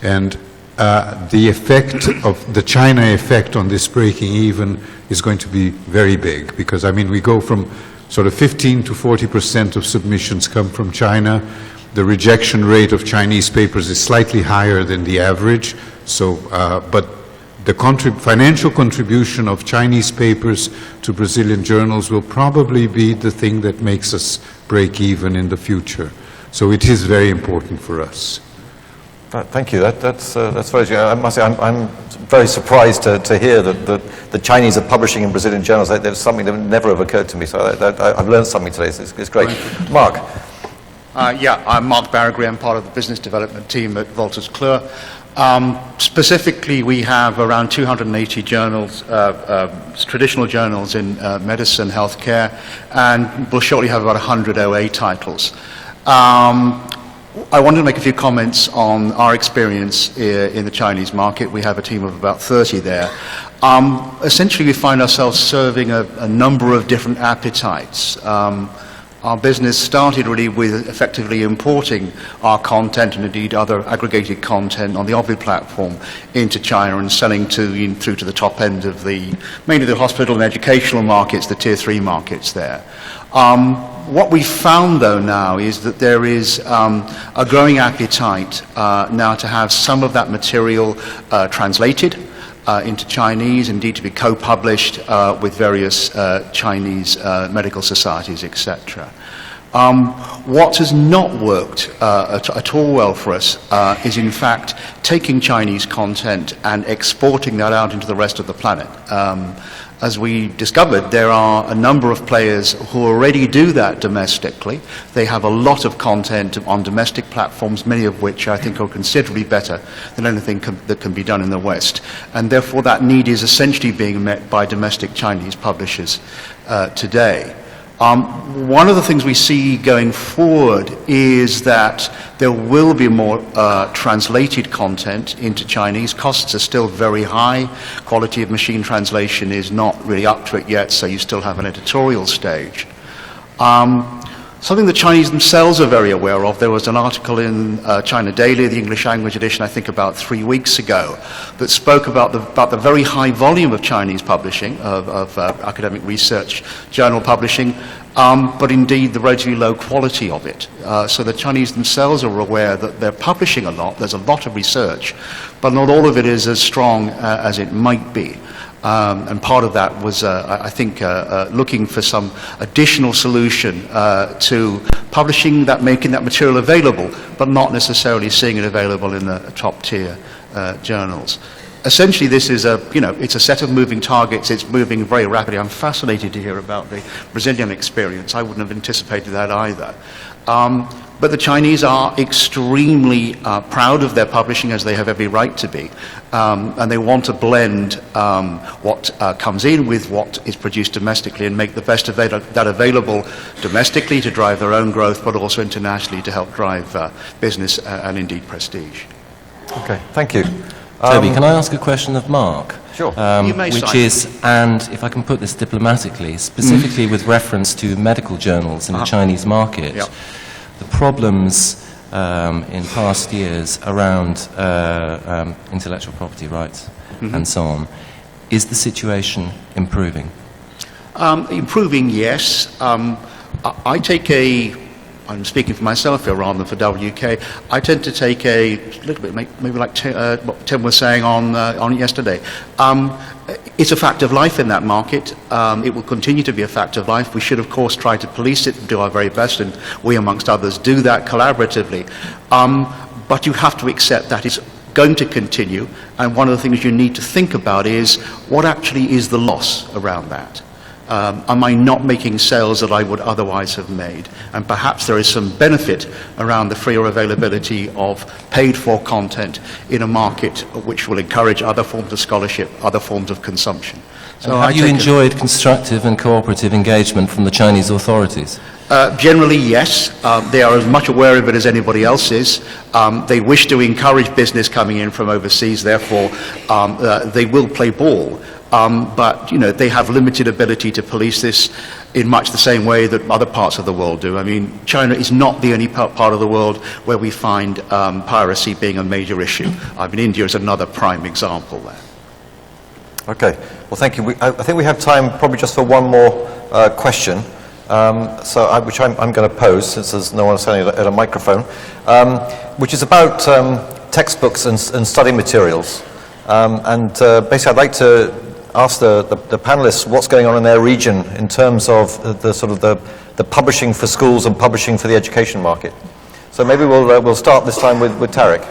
And the effect of the China effect on this breaking even is going to be very big, because I mean we go from sort of 15 to 40% of submissions come from China. The rejection rate of Chinese papers is slightly higher than the average. So, but the financial contribution of Chinese papers to Brazilian journals will probably be the thing that makes us break even in the future. So it is very important for us. Thank you. That's very. I must say, I'm very surprised to hear that the Chinese are publishing in Brazilian journals. That's something that would never have occurred to me. So I've learned something today. So it's great. Mark. Yeah, I'm Mark Baragry. I'm part of the business development team at Wolters Kluwer. Specifically, we have around 280 journals, traditional journals in medicine, healthcare, and we'll shortly have about 100 OA titles. I wanted to make a few comments on our experience in the Chinese market. We have a team of about 30 there. Essentially, we find ourselves serving a number of different appetites. Our business started really with effectively importing our content and indeed other aggregated content on the Ovid platform into China and selling through to the top end of mainly the hospital and educational markets, the tier 3 markets there. What we found though now is that there is a growing appetite now to have some of that material translated into Chinese, indeed to be co-published with various Chinese medical societies, etc. What has not worked at all well for us is in fact taking Chinese content and exporting that out into the rest of the planet. As we discovered, there are a number of players who already do that domestically. They have a lot of content on domestic platforms, many of which I think are considerably better than anything that can be done in the West. And therefore that need is essentially being met by domestic Chinese publishers today. One of the things we see going forward is that there will be more translated content into Chinese. Costs are still very high. Quality of machine translation is not really up to it yet, so you still have an editorial stage. Something the Chinese themselves are very aware of. There was an article in China Daily, the English language edition, I think about 3 weeks ago, that spoke about the very high volume of Chinese publishing, of academic research journal publishing, but indeed the relatively low quality of it. So the Chinese themselves are aware that they're publishing a lot, there's a lot of research, but not all of it is as strong as it might be. And part of that was, I think, looking for some additional solution to publishing that, making that material available, but not necessarily seeing it available in the top tier journals. Essentially, this is it's a set of moving targets. It's moving very rapidly. I'm fascinated to hear about the Brazilian experience. I wouldn't have anticipated that either. But the Chinese are extremely proud of their publishing, as they have every right to be, and they want to blend what comes in with what is produced domestically and make the best of that available domestically to drive their own growth, but also internationally to help drive business and indeed prestige. Okay, thank you. Toby, can I ask a question of Mark? Sure. You may, which Simon. is, and if I can put this diplomatically, specifically with reference to medical journals in the Chinese market, Yep. the problems in past years around intellectual property rights and so on, is the situation improving? Improving, yes. I take I'm speaking for myself here rather than for WK, I tend to take a little bit, maybe like what Tim was saying on yesterday. It's a fact of life in that market. It will continue to be a fact of life. We should, of course, try to police it and do our very best, and we, amongst others, do that collaboratively. But you have to accept that it's going to continue, and one of the things you need to think about is what actually is the loss around that. Am I not making sales that I would otherwise have made? And perhaps there is some benefit around the freer availability of paid-for content in a market which will encourage other forms of scholarship, other forms of consumption. So have you enjoyed constructive and cooperative engagement from the Chinese authorities? Generally, yes. They are as much aware of it as anybody else is. They wish to encourage business coming in from overseas, therefore they will play ball. but they have limited ability to police this in much the same way that other parts of the world do. I mean, China is not the only part of the world where we find piracy being a major issue. I mean, India is another prime example there. Okay, well, thank you. I think we have time probably just for one more question, which I'm going to pose, since there's no one standing at a microphone, which is about textbooks and study materials. Basically, I'd like to ask the panelists what's going on in their region in terms of the publishing for schools and publishing for the education market. So maybe we'll start this time with Tarek.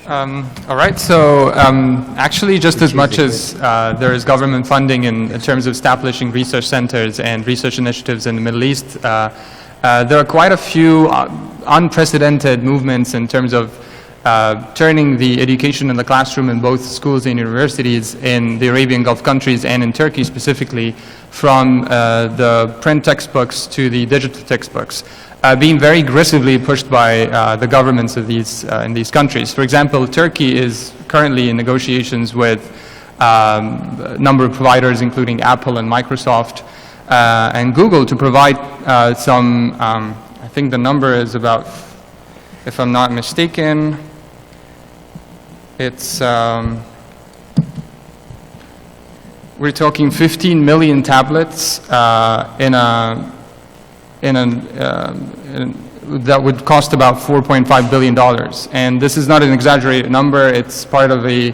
All right, so actually just as much as there is government funding in terms of establishing research centers and research initiatives in the Middle East, there are quite a few unprecedented movements in terms of turning the education in the classroom in both schools and universities in the Arabian Gulf countries and in Turkey specifically from the print textbooks to the digital textbooks, being very aggressively pushed by the governments of in these countries. For example, Turkey is currently in negotiations with a number of providers, including Apple and Microsoft and Google, to provide some, I think the number is about, if I'm not mistaken, it's, we're talking 15 million tablets that would cost about $4.5 billion. And this is not an exaggerated number. It's part of a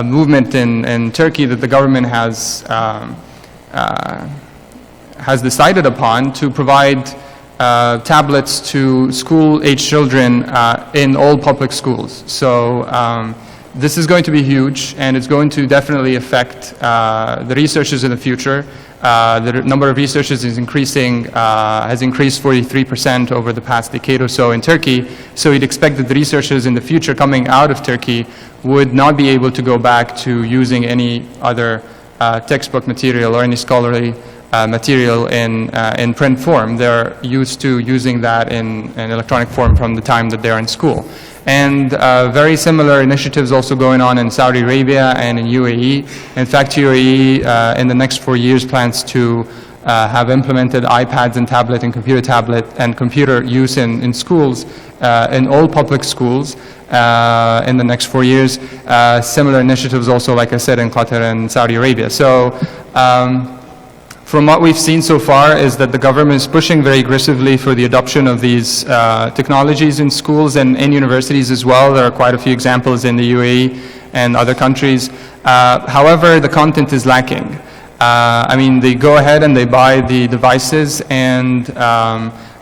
movement in Turkey that the government has decided upon to provide tablets to school-age children in all public schools. So this is going to be huge, and it's going to definitely affect the researchers in the future. The number of researchers is increasing, has increased 43% over the past decade or so in Turkey. So you'd expect that the researchers in the future coming out of Turkey would not be able to go back to using any other textbook material or any scholarly material in print form. They're used to using that in electronic form from the time that they're in school. And very similar initiatives also going on in Saudi Arabia and in UAE. In fact, UAE in the next 4 years plans to have implemented iPads and tablet and computer use in schools, in all public schools in the next 4 years. Similar initiatives also, like I said, in Qatar and Saudi Arabia. So from what we've seen so far is that the government is pushing very aggressively for the adoption of these technologies in schools and in universities as well. There are quite a few examples in the UAE and other countries. However, the content is lacking. I mean, they go ahead and they buy the devices, and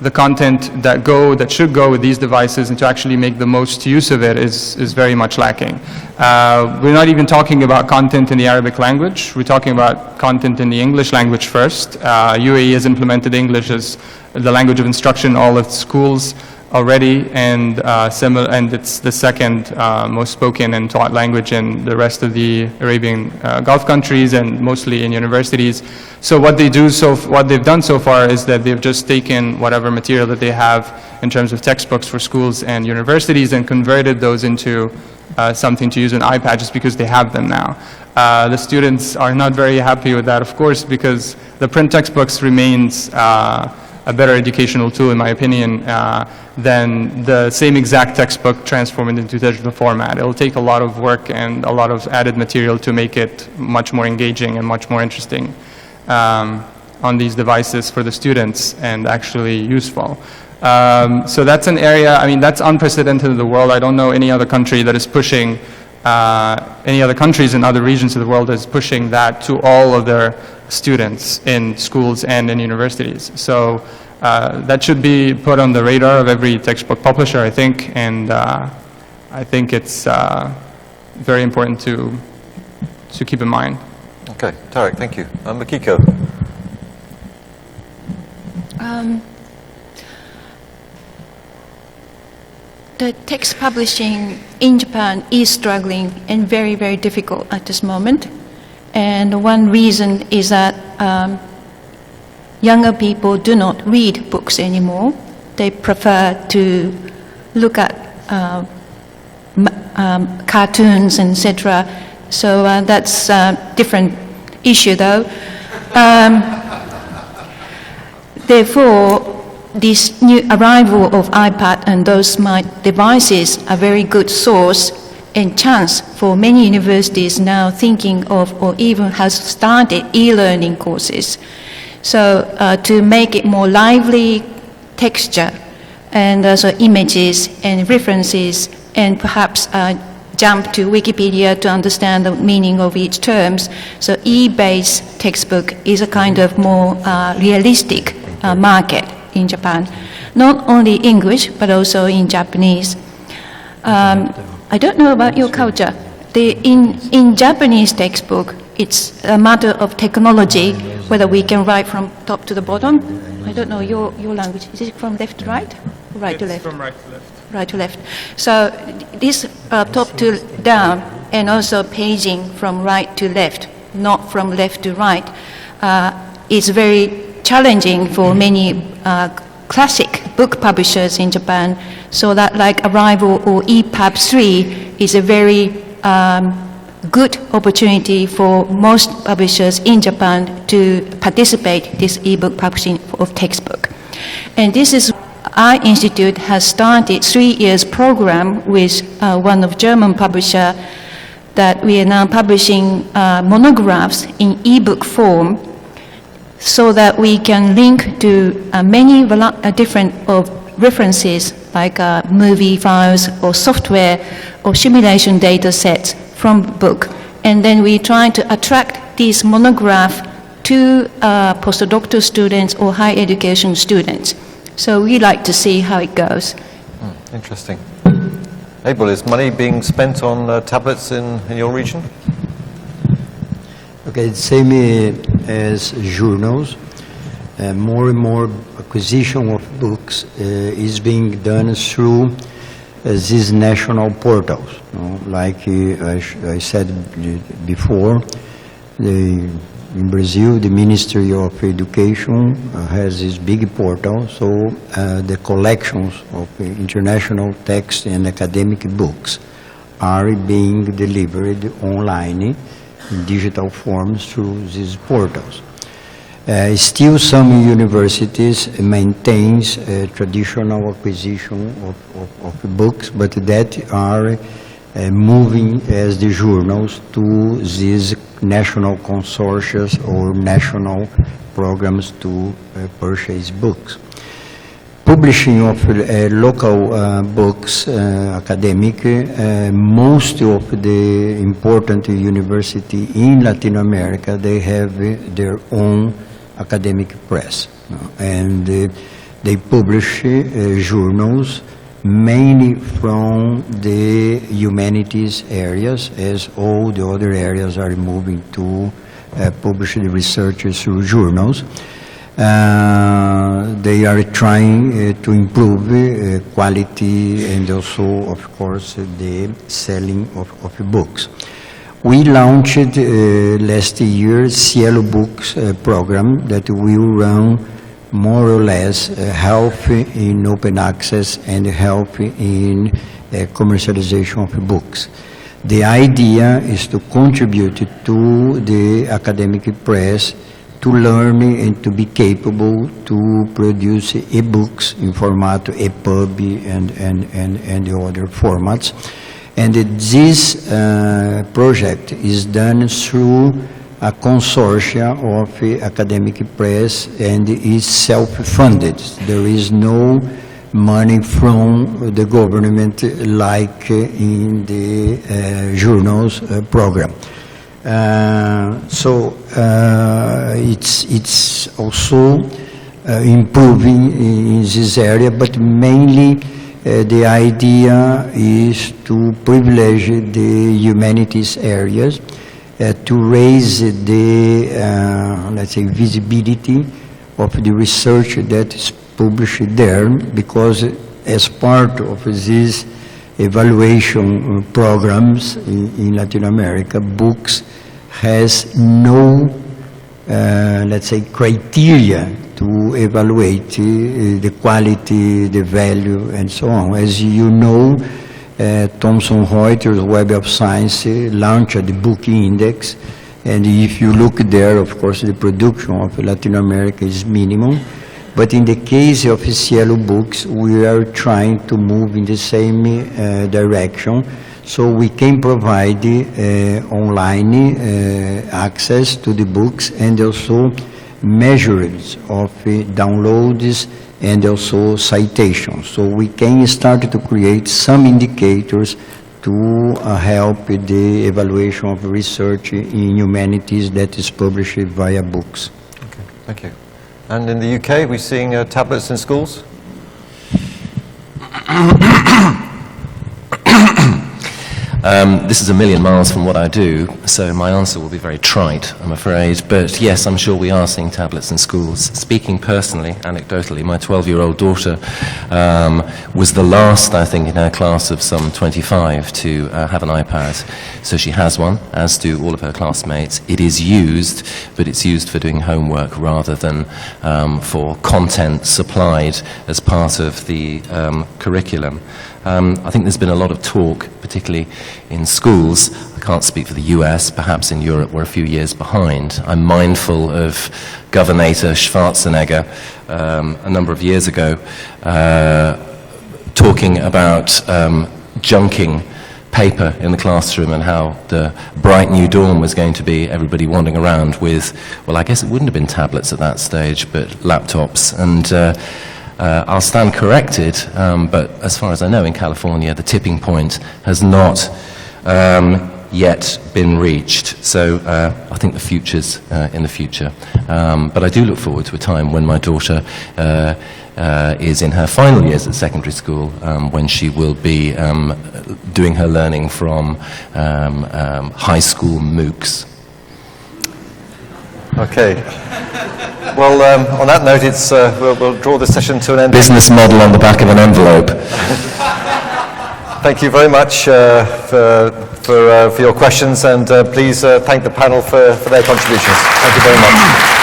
the content that should go with these devices and to actually make the most use of it is very much lacking. We're not even talking about content in the Arabic language. We're talking about content in the English language first. UAE has implemented English as the language of instruction in all its schools already, and it's the second most spoken and taught language in the rest of the Arabian Gulf countries and mostly in universities. So what they've done so far is that they've just taken whatever material that they have in terms of textbooks for schools and universities and converted those into something to use on iPad just because they have them now. The students are not very happy with that, of course, because the print textbooks remains a better educational tool, in my opinion, than the same exact textbook transformed into digital format. It'll take a lot of work and a lot of added material to make it much more engaging and much more interesting on these devices for the students and actually useful. So that's an area, I mean, that's unprecedented in the world. I don't know any other country that is pushing, any other countries in other regions of the world that is pushing that to all of their students in schools and in universities. So that should be put on the radar of every textbook publisher, I think, and I think it's very important to keep in mind. Okay, Tarek, thank you. Makiko. The text publishing in Japan is struggling and very, very difficult at this moment. And one reason is that younger people do not read books anymore. They prefer to look at cartoons, etc., So that's a different issue, though. Therefore, this new arrival of iPad and those smart devices are a very good source and chance for many universities now thinking of or even has started e-learning courses. So to make it more lively texture and also images and references and perhaps jump to Wikipedia to understand the meaning of each terms. So e-based textbook is a kind of more realistic market in Japan. Not only English, but also in Japanese. I don't know about your culture. In Japanese textbook, it's a matter of technology, whether we can write from top to the bottom. I don't know your language. Is it from left to right? Or right to left? From right to left. Right to left. So this top to down and also paging from right to left, not from left to right, is very challenging for many classic book publishers in Japan. So that like Arrival or EPUB 3 is a very good opportunity for most publishers in Japan to participate in this ebook publishing of textbook. And this is our institute has started 3 years program with one of German publisher that we are now publishing monographs in ebook form so that we can link to many different references like movie files or software or simulation data sets from book. And then we try to attract these monograph to postdoctoral students or higher education students. So we like to see how it goes. Interesting. Abel, is money being spent on tablets in your region? Okay, same as journals. More and more acquisition of books is being done through these national portals. Like I said before, in Brazil, the Ministry of Education has this big portal, so the collections of international text and academic books are being delivered online in digital forms through these portals. Still some universities maintains traditional acquisition of books, but that are moving as the journals to these national consortia or national programs to purchase books. Publishing of local books, academic, most of the important universities in Latin America, they have their own academic press. And they publish journals mainly from the humanities areas, as all the other areas are moving to publish the research through journals. They are trying to improve quality and also, of course, the selling of books. We launched last year Cielo Books program that will run more or less help in open access and help in commercialization of books. The idea is to contribute to the academic press to learn and to be capable to produce e-books in format EPUB and the other formats. And this project is done through a consortia of academic press and is self-funded. There is no money from the government like in the journals program. So it's also improving in this area, but mainly the idea is to privilege the humanities areas, to raise the, let's say, visibility of the research that is published there, because as part of these evaluation programs in Latin America, books has no, let's say, criteria to evaluate the quality, the value, and so on. As you know, Thomson Reuters Web of Science launched the book index, and if you look there, of course, the production of Latin America is minimum. But in the case of Cielo Books, we are trying to move in the same direction, so we can provide online access to the books and also measures of downloads and also citations. So we can start to create some indicators to help the evaluation of research in humanities that is published via books. Okay, thank you. And in the UK, we're seeing tablets in schools? This is a million miles from what I do, so my answer will be very trite, I'm afraid. But yes, I'm sure we are seeing tablets in schools. Speaking personally, anecdotally, my 12-year-old daughter was the last, I think, in her class of some 25 to have an iPad. So she has one, as do all of her classmates. It is used, but it's used for doing homework rather than for content supplied as part of the curriculum. I think there's been a lot of talk, particularly in schools. I can't speak for the US, perhaps in Europe we're a few years behind. I'm mindful of Governator Schwarzenegger a number of years ago talking about junking paper in the classroom and how the bright new dawn was going to be everybody wandering around with, well, I guess it wouldn't have been tablets at that stage, but laptops. And I'll stand corrected, but as far as I know, in California, the tipping point has not yet been reached. So I think the future's in the future. But I do look forward to a time when my daughter is in her final years at secondary school, when she will be doing her learning from high school MOOCs. Okay. Well, on that note, it's, we'll draw the session to an end. Business model on the back of an envelope. Thank you very much for your questions, and please thank the panel for their contributions. Thank you very much.